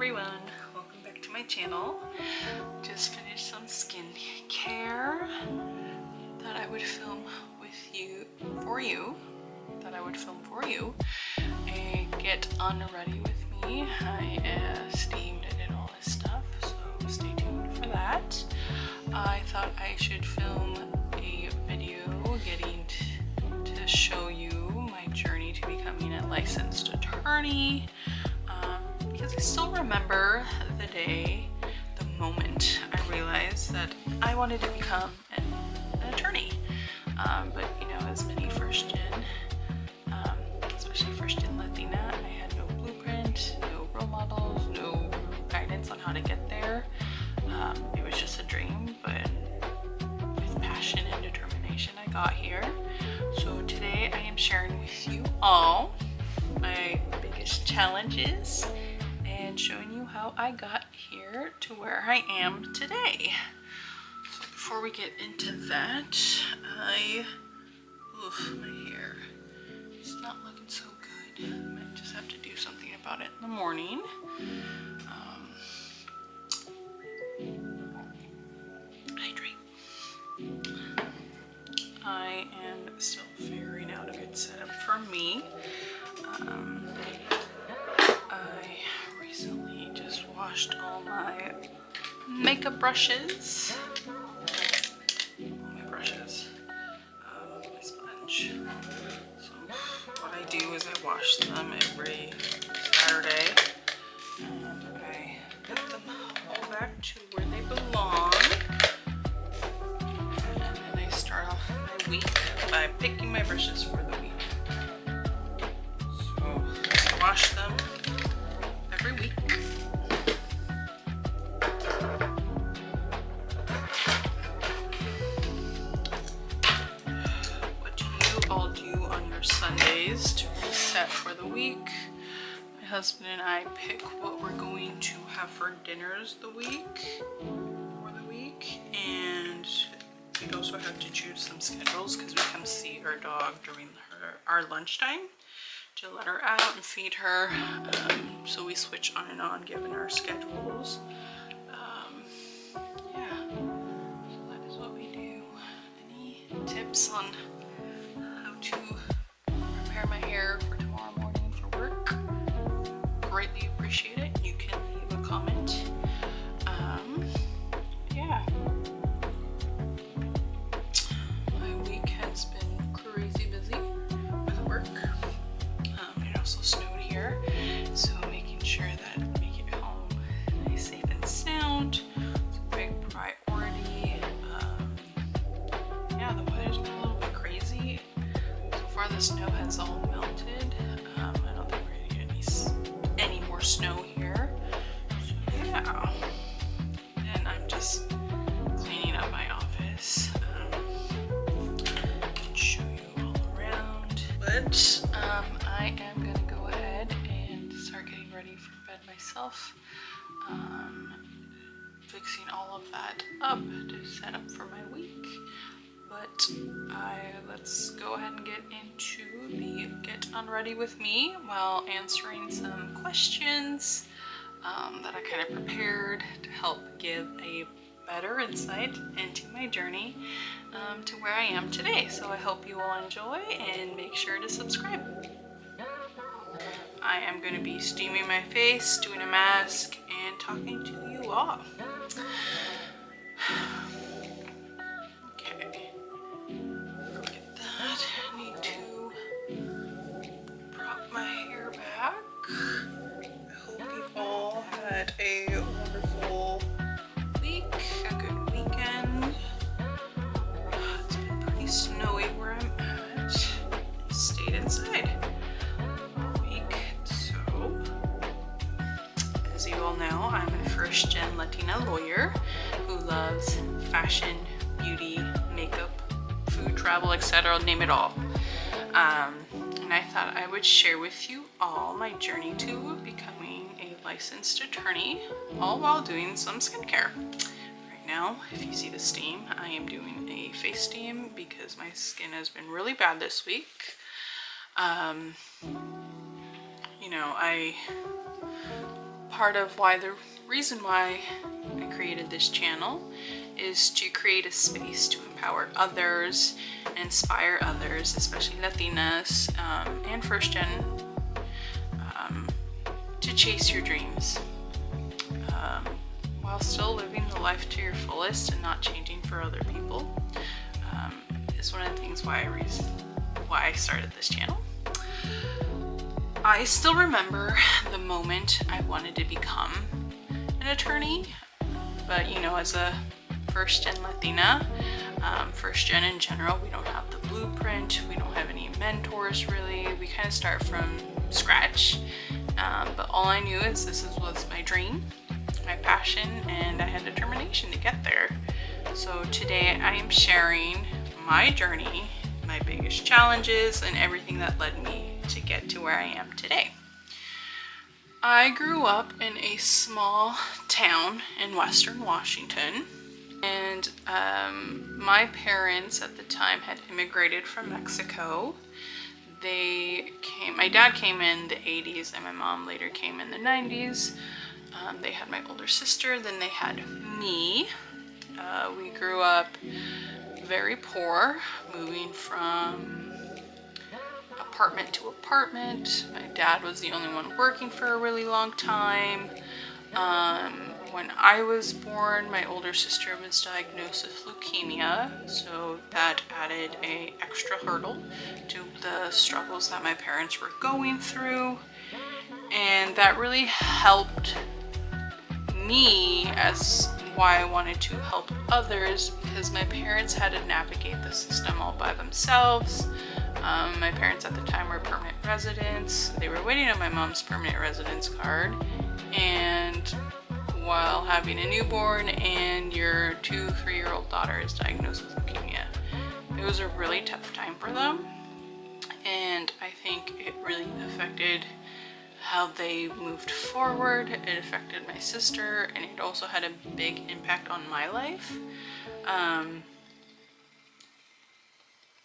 everyone, welcome back to my channel. Just finished some skincare that I would film for you. And get ready with me. I steamed and did all this stuff, so stay tuned for that. I thought I should film a video getting to show you my journey to becoming a licensed attorney. Because I still remember the moment I realized that I wanted to become an attorney. But you know, as many first gen, especially first gen Latina, I had no blueprint, no role models, no guidance on how to get there. It was just a dream, but with passion and determination, I got here. So today I am sharing with you all my biggest challenges and showing you how I got here to where I am today. So before we get into that, my hair is not looking so good. I might just have to do something about it in the morning. Hydrate. I am still figuring out a good setup for me. I recently just washed all my makeup brushes. My sponge. So what I do is I wash them every Saturday and I put them all back to where they belong. And then I start off my week by picking my brushes for the week. So I wash them every week. What do you all do on your Sundays to reset for the week? My husband and I pick what we're going to have for dinners for the week, and we also have to choose some schedules because we come see our dog during our lunchtime to let her out and feed her. So we switch on and on given our schedules. Yeah, so that is what we do. Any tips on how to prepare my hair for tomorrow morning for work? Greatly appreciate it. You can leave a comment. Yeah. My week has been crazy busy with work. It also snowed here, so making sure that I make it home nice, safe, and sound is a big priority. Yeah, the weather's been a little bit crazy. So far the snow has all melted. I don't think we're gonna get any more snow here. So yeah. And I'm just cleaning up my office. I can show you all around. But I am gonna go ahead and start getting ready for bed myself. Fixing all of that up to set up for my week. But let's go ahead and get into the get unready with me while answering some questions that I kind of prepared to help give a better insight into my journey to where I am today. So I hope you all enjoy and make sure to subscribe. I am going to be steaming my face, doing a mask, and talking to you all. Okay, look at that. I need to prop my hair back. I hope you all had a wonderful week, a good weekend. It's been pretty snowy where I'm at. Stayed inside all week. So, as you all know, I'm a first-gen Latina lawyer who loves fashion, beauty, makeup, food, travel, etc. Name it all. And I thought I would share with you all my journey to becoming a licensed attorney, all while doing some skincare. Right now, if you see the steam, I am doing a face steam because my skin has been really bad this week. You know, part of the reason why I created this channel is to create a space to empower others, inspire others, especially Latinas and first gen, to chase your dreams while still living the life to your fullest and not changing for other people. Is one of the things why I started this channel. I still remember the moment I wanted to become an attorney, but you know, as a first gen Latina, first gen in general, we don't have the blueprint, we don't have any mentors really, we kind of start from scratch, but all I knew is this was my dream, my passion, and I had determination to get there. So today I am sharing my journey, my biggest challenges, and everything that led me to get to where I am today. I grew up in a small town in Western Washington, and my parents at the time had immigrated from Mexico. My dad came in the 80s and my mom later came in the 90s. They had my older sister, then they had me. We grew up very poor, moving from apartment to apartment. My dad was the only one working for a really long time. When I was born, my older sister was diagnosed with leukemia, so that added an extra hurdle to the struggles that my parents were going through, and that really helped me as why I wanted to help others, because my parents had to navigate the system all by themselves. My parents at the time were permanent residents. They were waiting on my mom's permanent residence card, and while having a newborn and your 2-3-year-old daughter is diagnosed with leukemia, it was a really tough time for them, and I think it really affected how they moved forward. It affected my sister, and it also had a big impact on my life.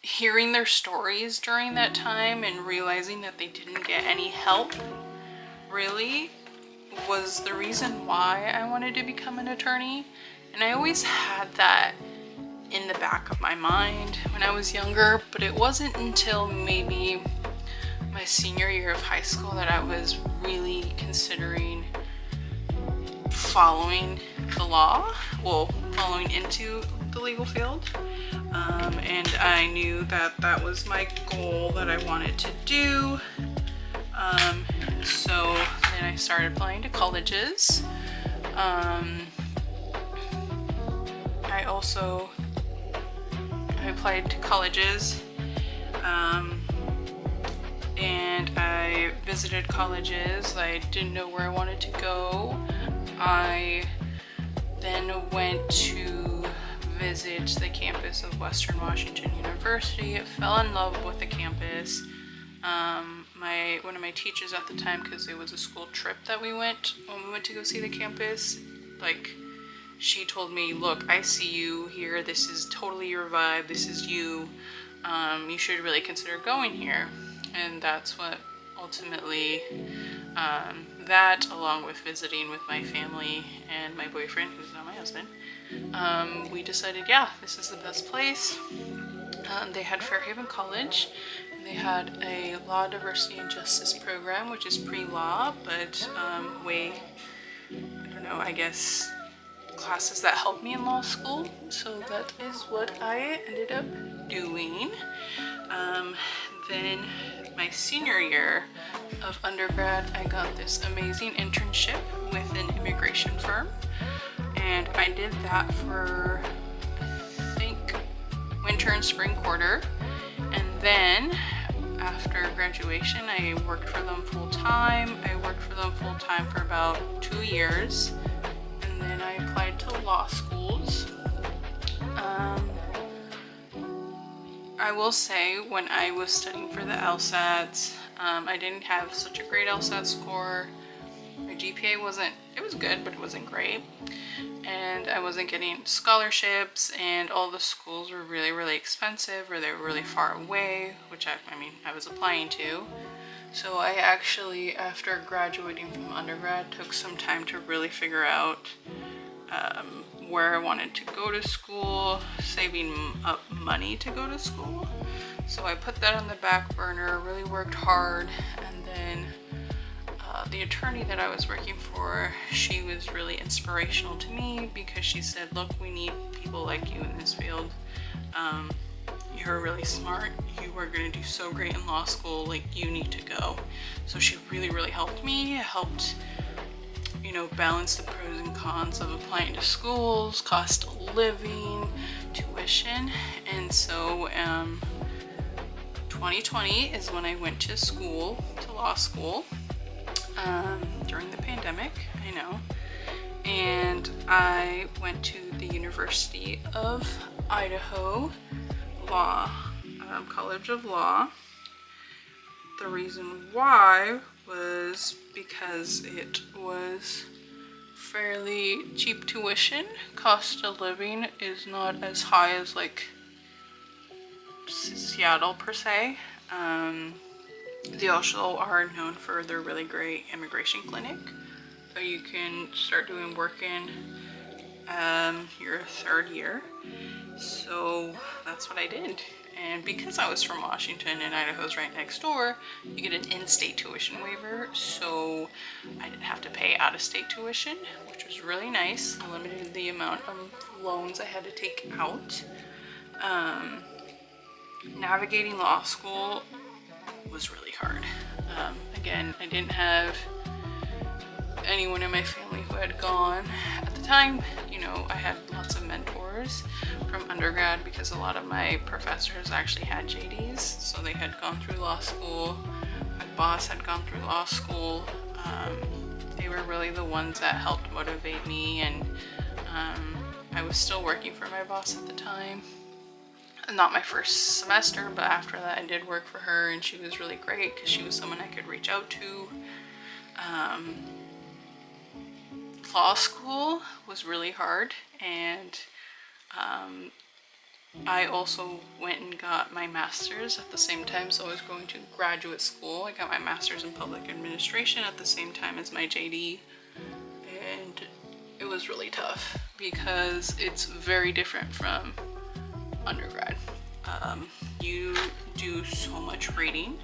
Hearing their stories during that time and realizing that they didn't get any help really was the reason why I wanted to become an attorney. And I always had that in the back of my mind when I was younger, but it wasn't until maybe my senior year of high school that I was really considering following the law, following into the legal field, and I knew that that was my goal that I wanted to do. So then I started applying to colleges. I applied to colleges, and I visited colleges. I didn't know where I wanted to go. I then went to visit the campus of Western Washington University. I fell in love with the campus. One of my teachers at the time, because it was a school trip that when we went to go see the campus, she told me, look, I see you here, this is totally your vibe, this is you, you should really consider going here. And that's what ultimately, that along with visiting with my family and my boyfriend, who's now my husband, we decided, yeah, this is the best place. They had Fairhaven College, and they had a law, diversity, and justice program, which is pre-law, but I guess classes that helped me in law school. So that is what I ended up doing. Then my senior year of undergrad, I got this amazing internship with an immigration firm, and I did that for, I think, winter and spring quarter. And then after graduation, I worked for them full time. I worked for them full time for about 2 years, and then I applied to law schools. I will say, when I was studying for the LSATs, I didn't have such a great LSAT score. My GPA it was good, but it wasn't great. And I wasn't getting scholarships, and all the schools were really, really expensive, or they were really far away, which I was applying to. So I actually, after graduating from undergrad, took some time to really figure out where I wanted to go to school, saving up money to go to school. So I put that on the back burner, really worked hard, and then the attorney that I was working for, she was really inspirational to me because she said, look, we need people like you in this field. You're really smart. You are going to do so great in law school. Like, you need to go. So she really helped me, helped, you know, balance the pros and cons of applying to schools, cost of living, tuition. And so 2020 is when I went to school, to law school, during the pandemic, I know. And I went to the University of Idaho Law, College of Law. The reason why was because it was fairly cheap tuition. Cost of living is not as high as like Seattle per se. They also are known for their really great immigration clinic. So you can start doing work in your third year. So that's what I did. And because I was from Washington and Idaho's right next door, you get an in-state tuition waiver. So I didn't have to pay out-of-state tuition, which was really nice. Limited the amount of loans I had to take out. Navigating law school was really hard. Again, I didn't have anyone in my family who had gone at the time. You know, I had lots of mentors from undergrad because a lot of my professors actually had JDs, so they had gone through law school. My boss had gone through law school. They were really the ones that helped motivate me, and I was still working for my boss at the time. Not my first semester, but after that I did work for her, and she was really great because she was someone I could reach out to. Law school was really hard, and I also went and got my master's at the same time. So I was going to graduate school. I got my master's in public administration at the same time as my JD, and it was really tough because it's very different from undergrad. You do so much reading.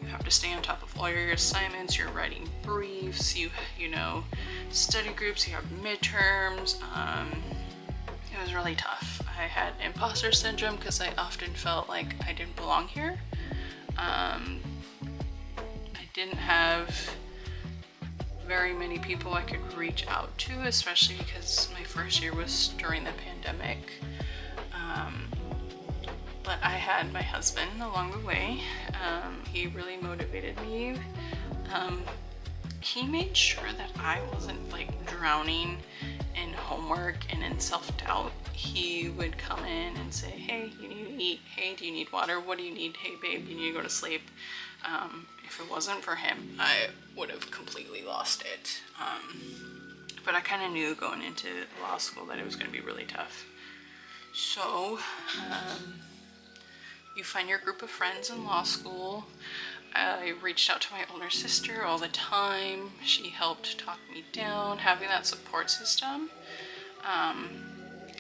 You have to stay on top of all your assignments. You're writing briefs. You know, study groups. You have midterms. It was really tough. I had imposter syndrome because I often felt like I didn't belong here. I didn't have very many people I could reach out to, especially because my first year was during the pandemic. But I had my husband along the way. He really motivated me. He made sure that I wasn't like drowning in homework and in self-doubt. He would come in and say, hey, you need to eat. Hey, do you need water? What do you need? Hey, babe, you need to go to sleep. If it wasn't for him, I would have completely lost it. But I kind of knew going into law school that it was going to be really tough. So, you find your group of friends in law school. I reached out to my older sister all the time. She helped talk me down, having that support system.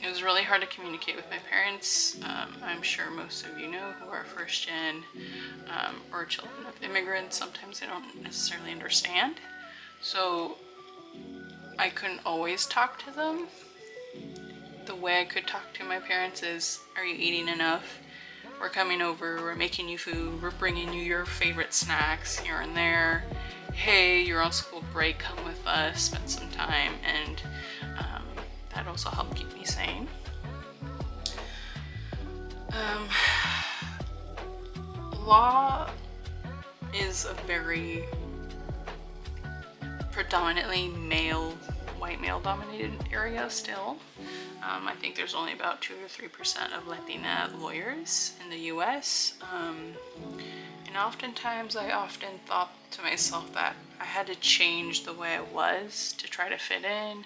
It was really hard to communicate with my parents. I'm sure most of you know who are first gen or children of immigrants. Sometimes they don't necessarily understand. So I couldn't always talk to them. The way I could talk to my parents is, are you eating enough? We're coming over, we're making you food, we're bringing you your favorite snacks here and there. Hey, you're on school break, come with us, spend some time, and that also helped keep me sane. Law is a very predominantly white male dominated area still. I think there's only about 2 or 3% of Latina lawyers in the US. And oftentimes I often thought to myself that I had to change the way I was to try to fit in,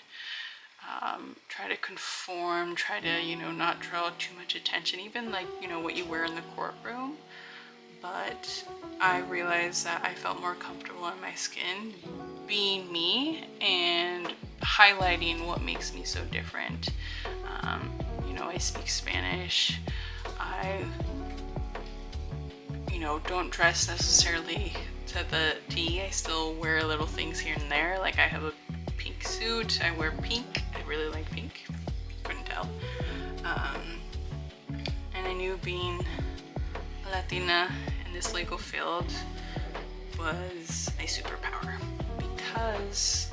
try to conform, try to, not draw too much attention, even like, what you wear in the courtroom. but I realized that I felt more comfortable in my skin being me and highlighting what makes me so different. You know, I speak Spanish. I, you know, don't dress necessarily to the T. I still wear little things here and there. Like I have a pink suit. I wear pink. I really like pink. Couldn't tell. And I knew being a Latina in this legal field was a superpower because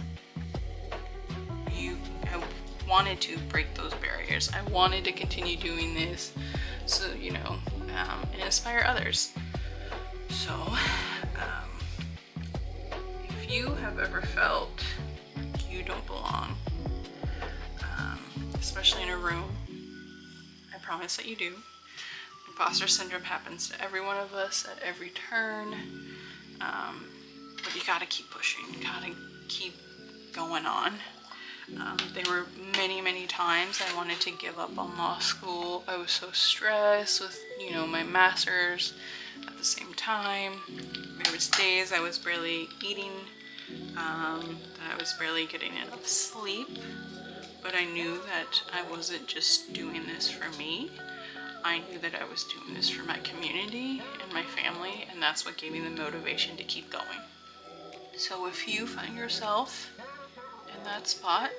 I wanted to break those barriers. I wanted to continue doing this so, you know, and inspire others. So, if you have ever felt you don't belong, especially in a room, I promise that you do. Imposter syndrome happens to every one of us at every turn, but you gotta keep pushing, you gotta keep going on. There were many times I wanted to give up on law school. I was so stressed with, you know, my master's at the same time. There was days I was barely eating, that I was barely getting enough sleep, but I knew that I wasn't just doing this for me. I knew that I was doing this for my community and my family, and that's what gave me the motivation to keep going. So if you find yourself in that spot,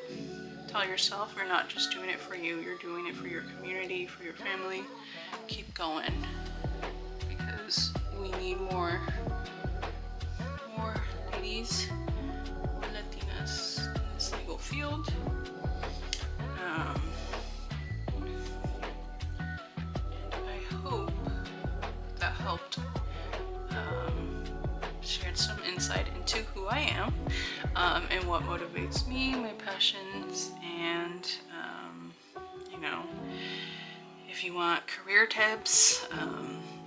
tell yourself you're not just doing it for you, you're doing it for your community, for your family. Keep going, because we need more ladies, more Latinas in this legal field. And I hope that helped, shared some insight into who I am, and what motivates me, my passions, and you know, if you want career tips,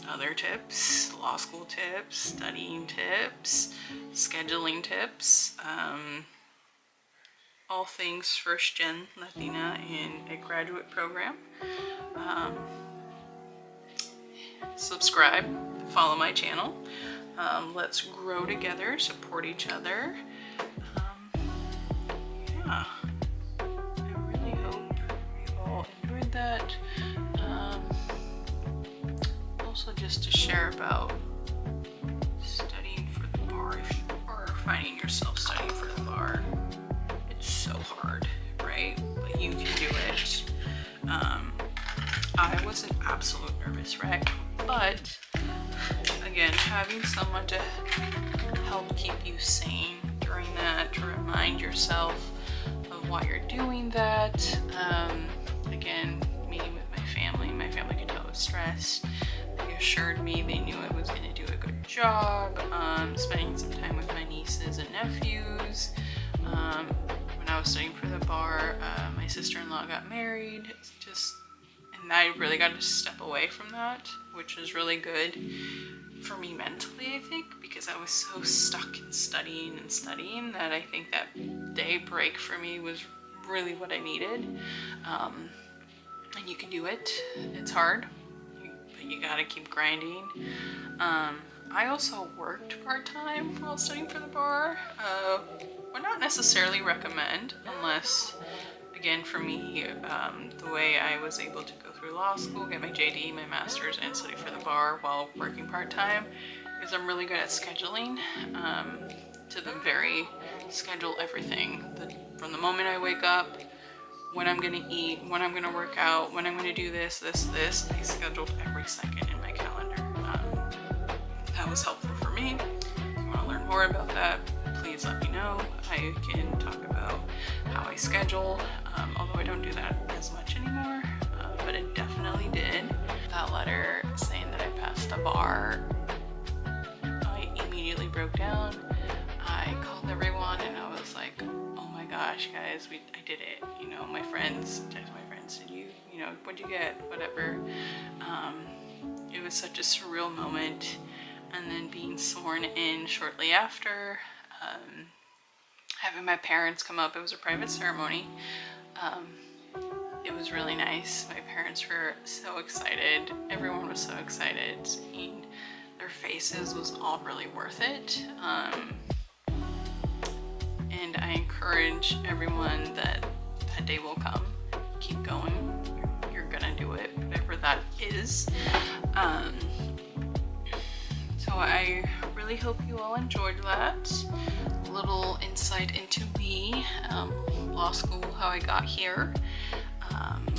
other tips, law school tips, studying tips, scheduling tips, all things first gen Latina in a graduate program. Subscribe, follow my channel. Let's grow together, support each other. Yeah, I really hope you all enjoyed that. Also, just to share about studying for the bar. If you are finding yourself studying for the bar, it's so hard, right? But you can do it. I was an absolute nervous wreck, but again, having someone to help keep you sane during that, to remind yourself of why you're doing that. Again, meeting with my family could tell I was stressed. They assured me they knew I was going to do a good job. Spending some time with my nieces and nephews. When I was studying for the bar, my sister-in-law got married. And I really got to step away from that, which was really good for me mentally, I think, because I was so stuck in studying that I think that day break for me was really what I needed. And you can do it. It's hard, but you gotta keep grinding. I also worked part-time while studying for the bar. Would not necessarily recommend, unless, again, for me, the way I was able to go through law school, get my JD, my master's, and study for the bar while working part-time, is I'm really good at scheduling, to the very schedule everything. From the moment I wake up, when I'm gonna eat, when I'm gonna work out, when I'm gonna do this, I scheduled every second in my calendar. That was helpful for me. If you wanna learn more about that, please let me know. I can talk about how I schedule, although I don't do that as much anymore, but it definitely did. That letter saying that I passed the bar, I immediately broke down. I called everyone and I was like, oh my gosh, guys, I did it. You know, my friends, text my friends, did you know, what'd you get? Whatever. It was such a surreal moment. And then being sworn in shortly after, having my parents come up, it was a private ceremony. It was really nice. My parents were so excited. Everyone was so excited seeing their faces was all really worth it. And I encourage everyone that that day will come. Keep going. You're gonna do it, whatever that is. So I really hope you all enjoyed that. A little insight into me, law school, how I got here.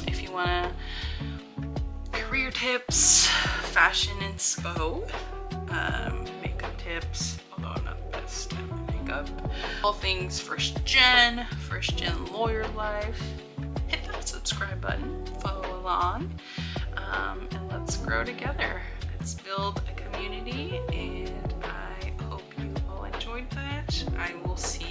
If you wanna career tips, fashion inspo, makeup tips, although I'm not the best at makeup, all things first gen lawyer life, hit that subscribe button, follow along, and let's grow together. Let's build a community, and I hope you all enjoyed that. I will see